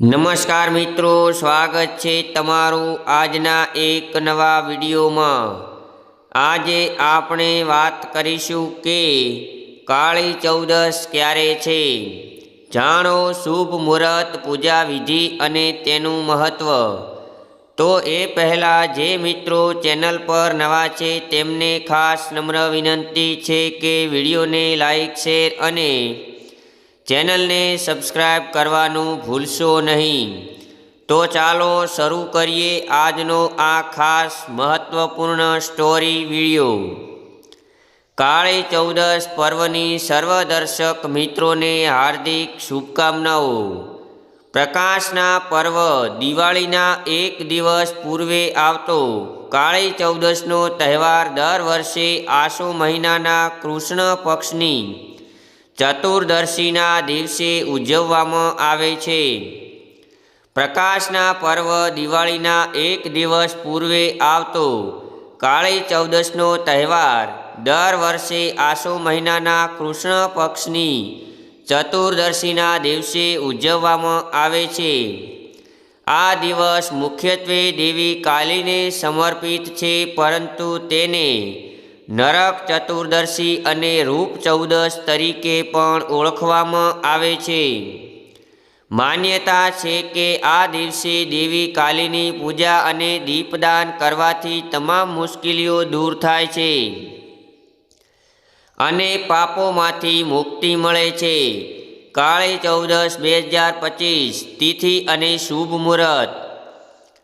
નમસ્કાર મિત્રો, સ્વાગત છે તમારું આજના એક નવા વિડીયોમાં। આજે આપણે વાત કરીશું કે કાળી ચૌદશ ક્યારે છે। જાણો શુભ મુહૂર્ત, પૂજા વિધિ અને તેનું મહત્વ। તો એ પહેલાં જે મિત્રો ચેનલ પર નવા છે તેમને ખાસ નમ્ર વિનંતી છે કે વિડીયોને લાઈક, શેર અને ચેનલને સબસ્ક્રાઈબ કરવાનું ભૂલશો નહીં। તો ચાલો શરૂ કરીએ આજનો આ ખાસ મહત્વપૂર્ણ સ્ટોરી વિડીયો। કાળી ચૌદશ પર્વની સર્વ દર્શક મિત્રોને હાર્દિક શુભકામનાઓ। પ્રકાશના પર્વ દિવાળીના એક દિવસ પૂર્વે આવતો કાળી ચૌદશનો તહેવાર દર વર્ષે આસો મહિનાના કૃષ્ણ પક્ષની ચતુર્દશીના દિવસે ઉજવવામાં આવે છે। પ્રકાશના પર્વ દિવાળીના એક દિવસ પૂર્વે આવતો કાળી ચૌદશનો તહેવાર દર વર્ષે આસો મહિનાના કૃષ્ણ પક્ષની ચતુર્દશીના દિવસે ઉજવવામાં આવે છે। આ દિવસ મુખ્યત્વે દેવી કાલીને સમર્પિત છે, પરંતુ તેને નરક ચતુર્દશી અને રૂપ ચૌદશ તરીકે પણ ઓળખવામાં આવે છે। માન્યતા છે કે આ દિવસે દેવી કાલીની પૂજા અને દીપદાન કરવાથી તમામ મુશ્કેલીઓ દૂર થાય છે અને પાપોમાંથી મુક્તિ મળે છે। કાળી ચૌદશ 2025 તિથિ અને શુભ મુહૂર્ત।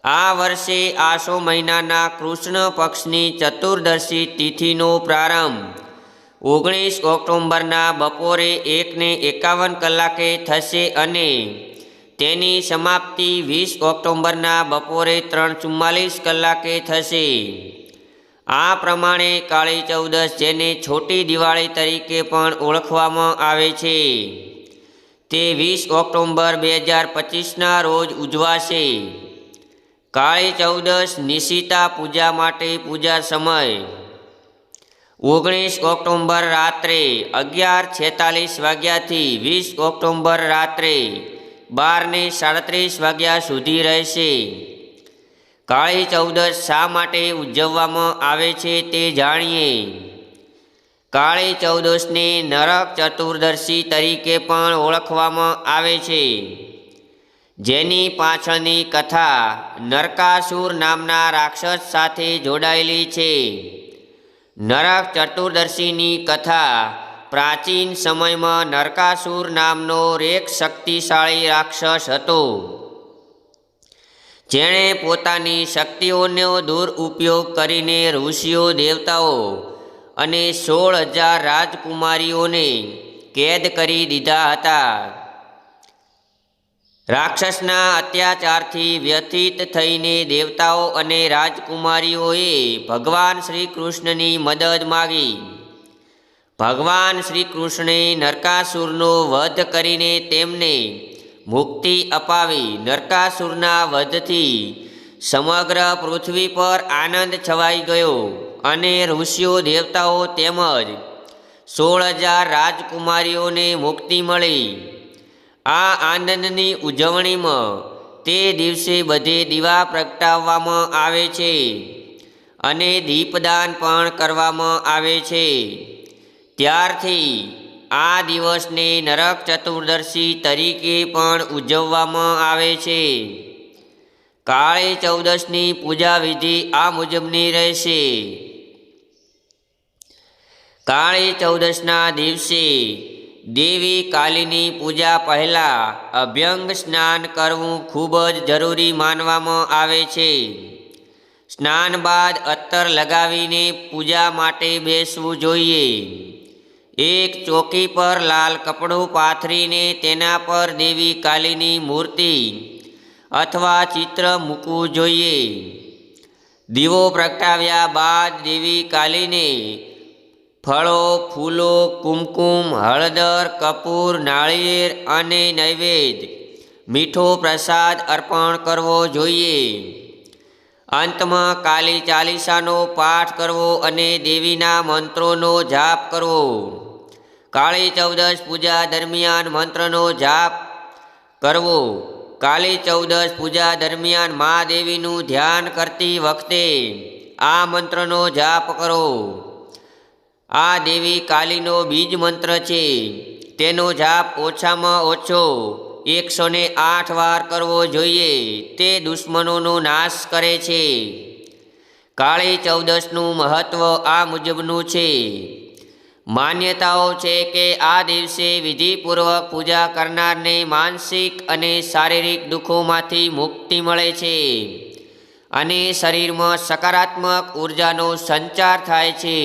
આ વર્ષે આસો મહિનાના કૃષ્ણ પક્ષની ચતુર્દશી તિથિનો પ્રારંભ 19 ઓક્ટોબરના બપોરે 1:51 કલાકે થશે અને તેની સમાપ્તિ 20 ઓક્ટોબરના બપોરે 3:44 કલાકે થશે। આ પ્રમાણે કાળી ચૌદશ, જેને છોટી દિવાળી તરીકે પણ ઓળખવામાં આવે છે, તે 20 ઓક્ટોબર 2025ના રોજ ઉજવાશે। કાળી ચૌદશ નિશિતા પૂજા માટે પૂજા સમય 19 ઓક્ટોબર રાત્રે 11:46 વાગ્યાથી 20 ઓક્ટોબર રાત્રે 12:37 વાગ્યા સુધી રહેશે। કાળી ચૌદશ શા માટે ઉજવવામાં આવે છે તે જાણીએ। કાળી ચૌદશને નરક ચતુર્દશી તરીકે પણ ઓળખવામાં આવે છે, જેની પાછળની કથા નરકાસુર નામના રાક્ષસ સાથે જોડાયેલી છે। નરક ચતુર્દશીની કથા પ્રાચીન સમયમાં નરકાસુર નામનો એક શક્તિશાળી રાક્ષસ હતો, જેણે પોતાની શક્તિઓનો દુરુપયોગ કરીને ઋષિઓ, દેવતાઓ અને 16,000 રાજકુમારીઓને કેદ કરી દીધા હતા। રાક્ષસના અત્યાચારથી વ્યથિત થઈને દેવતાઓ અને રાજકુમારીઓએ ભગવાન શ્રી કૃષ્ણની મદદ માગી। ભગવાન શ્રી કૃષ્ણે નરકાસુરનો વધ કરીને તેમને મુક્તિ અપાવી। નરકાસુરના વધથી સમગ્ર પૃથ્વી પર આનંદ છવાઈ ગયો અને ઋષિઓ, દેવતાઓ તેમજ 16,000 રાજકુમારીઓને મુક્તિ મળી। આ આનંદની ઉજવણીમાં તે દિવસે બધે દીવા પ્રગટાવવામાં આવે છે અને દીપદાન પણ કરવામાં આવે છે। ત્યારથી આ દિવસને નરક ચતુર્દશી તરીકે પણ ઉજવવામાં આવે છે। કાળી ચૌદશની પૂજા વિધિ આ મુજબની રહેશે। કાળી ચૌદશના દિવસે દેવી કાલીની પૂજા પહેલાં અભ્યંગ સ્નાન કરવું ખૂબ જ જરૂરી માનવામાં આવે છે। સ્નાન બાદ અત્તર લગાવીને પૂજા માટે બેસવું જોઈએ। એક ચોકી પર લાલ કપડું પાથરીને તેના પર દેવી કાલીની મૂર્તિ અથવા ચિત્ર મૂકવું જોઈએ। દીવો પ્રગટાવ્યા બાદ દેવી કાલીને ફળો, ફૂલો, કુમકુમ, હળદર, કપૂર, નાળિયેર અને નૈવેદ્ય મીઠો પ્રસાદ અર્પણ કરવો જોઈએ। અંતમાં કાલી ચાલીસાનો પાઠ કરવો અને દેવીના મંત્રોનો જાપ કરવો। કાળી ચૌદશ પૂજા દરમિયાન મંત્રનો જાપ કરવો કાળી ચૌદશ પૂજા દરમિયાન મહાદેવીનું ધ્યાન કરતી વખતે આ મંત્રનો જાપ કરો. આ દેવી કાલીનો બીજ મંત્ર છે. તેનો જાપ ઓછામાં ઓછો 108 વાર કરવો જોઈએ. તે દુશ્મનોનો નાશ કરે છે. કાળી ચૌદશનું મહત્વ આ મુજબનું છે. માન્યતાઓ છે કે આ દિવસે વિધિપૂર્વક પૂજા કરનારને માનસિક અને શારીરિક દુઃખોમાંથી મુક્તિ મળે છે અને શરીરમાં સકારાત્મક ઉર્જાનો સંચાર થાય છે.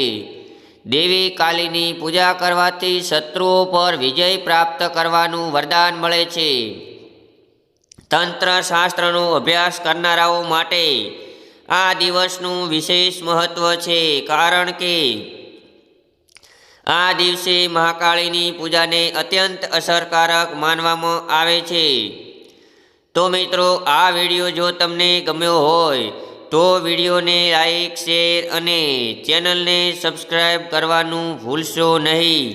દેવી કાલીની પૂજા કરવાથી શત્રુઓ પર વિજય પ્રાપ્ત કરવાનું વરદાન મળે છે. તંત્ર શાસ્ત્રનો અભ્યાસ કરનારાઓ માટે આ દિવસનું વિશેષ મહત્વ છે, કારણ કે આ દિવસે મહાકાળીની પૂજાને અત્યંત અસરકારક માનવામાં આવે છે. તો મિત્રો, આ વિડીયો જો તમને ગમ્યો હોય તો વિડીયોને લાઈક, શેર અને ચેનલને સબસ્ક્રાઈબ કરવાનું ભૂલશો નહીં.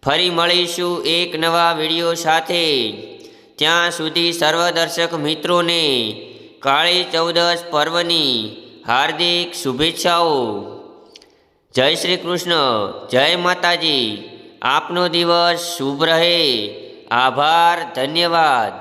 ફરી મળીશું એક નવા વિડીયો સાથે. ત્યાં સુધી સર્વ દર્શક મિત્રોને કાળી ચૌદશ પર્વની હાર્દિક શુભેચ્છાઓ. જય શ્રી કૃષ્ણ, જય માતાજી. આપનો દિવસ શુભ રહે. આભાર, ધન્યવાદ.